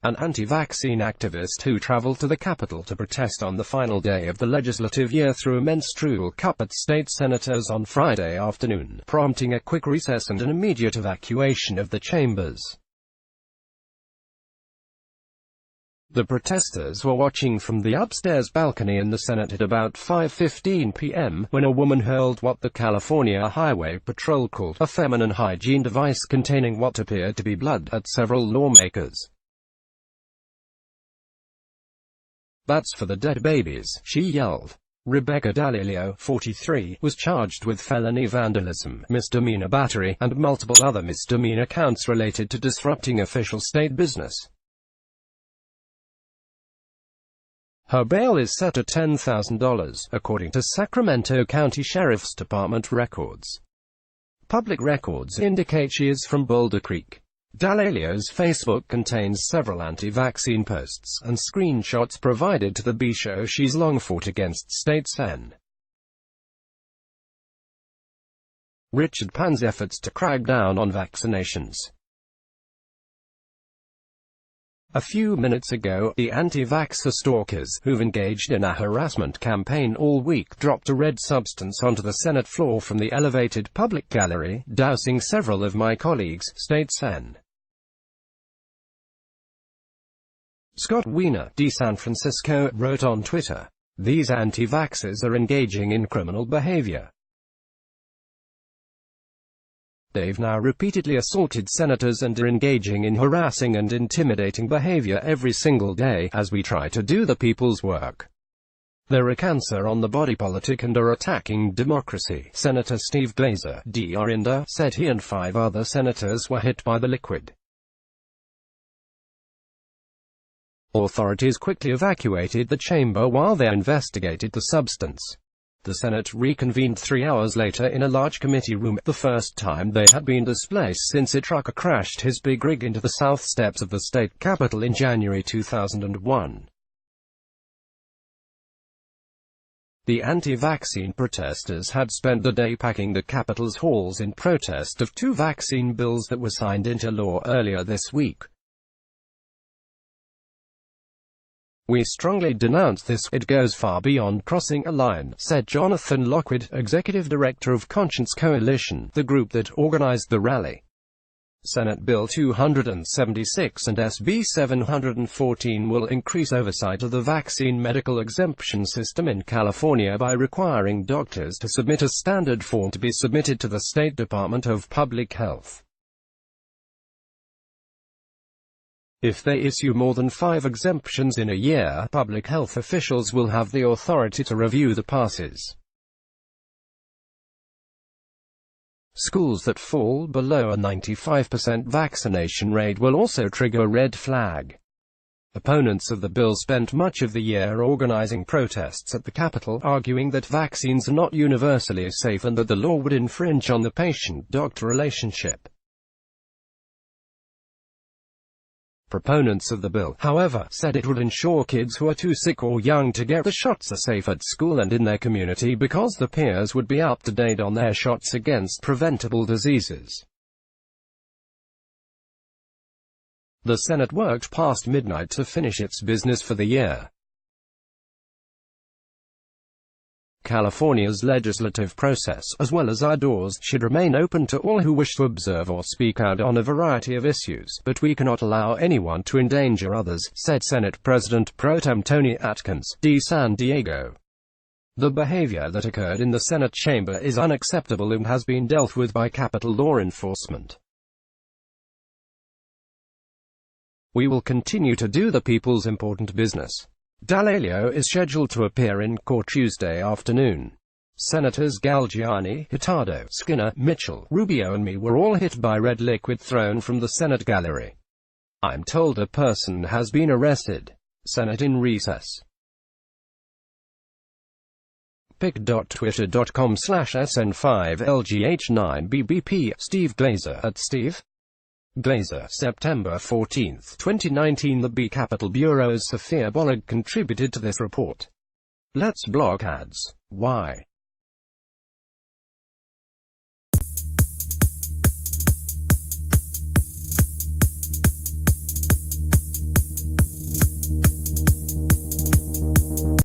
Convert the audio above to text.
an anti-vaccine activist who traveled to the Capitol to protest on the final day of the legislative year threw a menstrual cup at state senators on Friday afternoon, prompting a quick recess and an immediate evacuation of the chambers. The protesters were watching from the upstairs balcony in the Senate at about 5:15 p.m., when a woman hurled what the California Highway Patrol called a feminine hygiene device containing what appeared to be blood at several lawmakers. "That's for the dead babies," she yelled. Rebecca D'Alelio, 43, was charged with felony vandalism, misdemeanor battery, and multiple other misdemeanor counts related to disrupting official state business. Her bail is set at $10,000, according to Sacramento County Sheriff's Department records. Public records indicate she is from Boulder Creek. D'Alelio's Facebook contains several anti-vaccine posts and screenshots provided to the B.A.C. show she's long fought against state Sen. Richard Pan's efforts to crack down on vaccinations. A few minutes ago, the anti-vaxxer stalkers, who've engaged in a harassment campaign all week, dropped a red substance onto the Senate floor from the elevated public gallery, dousing several of my colleagues, state Sen. Scott Wiener, D. San Francisco, wrote on Twitter, "These anti-vaxxers are engaging in criminal behavior. They've now repeatedly assaulted senators and are engaging in harassing and intimidating behavior every single day, as we try to do the people's work. They're a cancer on the body politic and are attacking democracy." Senator Steve Glazer, D. Orinda, said he and 5 other senators were hit by the liquid. Authorities quickly evacuated the chamber while they investigated the substance. The Senate reconvened 3 hours later in a large committee room, the first time they had been displaced since a trucker crashed his big rig into the south steps of the state capitol in January 2001. The anti-vaccine protesters had spent the day packing the Capitol's halls in protest of 2 vaccine bills that were signed into law earlier this week. "We strongly denounce this. It goes far beyond crossing a line," said Jonathan Lockwood, executive director of Conscience Coalition, the group that organized the rally. Senate Bill 276 and SB 714 will increase oversight of the vaccine medical exemption system in California by requiring doctors to submit a standard form to be submitted to the State Department of Public Health. If they issue more than 5 exemptions in a year, public health officials will have the authority to review the passes. Schools that fall below a 95% vaccination rate will also trigger a red flag. Opponents of the bill spent much of the year organizing protests at the Capitol, arguing that vaccines are not universally safe and that the law would infringe on the patient-doctor relationship. Proponents of the bill, however, said it would ensure kids who are too sick or young to get the shots are safe at school and in their community because the peers would be up to date on their shots against preventable diseases. The Senate worked past midnight to finish its business for the year. California's legislative process, as well as our doors, should remain open to all who wish to observe or speak out on a variety of issues, but we cannot allow anyone to endanger others, said Senate President Pro Tem Tony Atkins, D. San Diego. The behavior that occurred in the Senate chamber is unacceptable and has been dealt with by Capitol law enforcement. We will continue to do the people's important business. D'Alelio is scheduled to appear in court Tuesday afternoon. Senators Galgiani, Hurtado, Skinner, Mitchell, Rubio and me were all hit by red liquid thrown from the Senate gallery. I'm told a person has been arrested. Senate in recess. pic.twitter.com/SN5LGH9BBP Steve Glazer at Steve Glazer, September 14, 2019. The B Capitol Bureau's Sophia Bollag contributed to this report. Let's block ads. Why?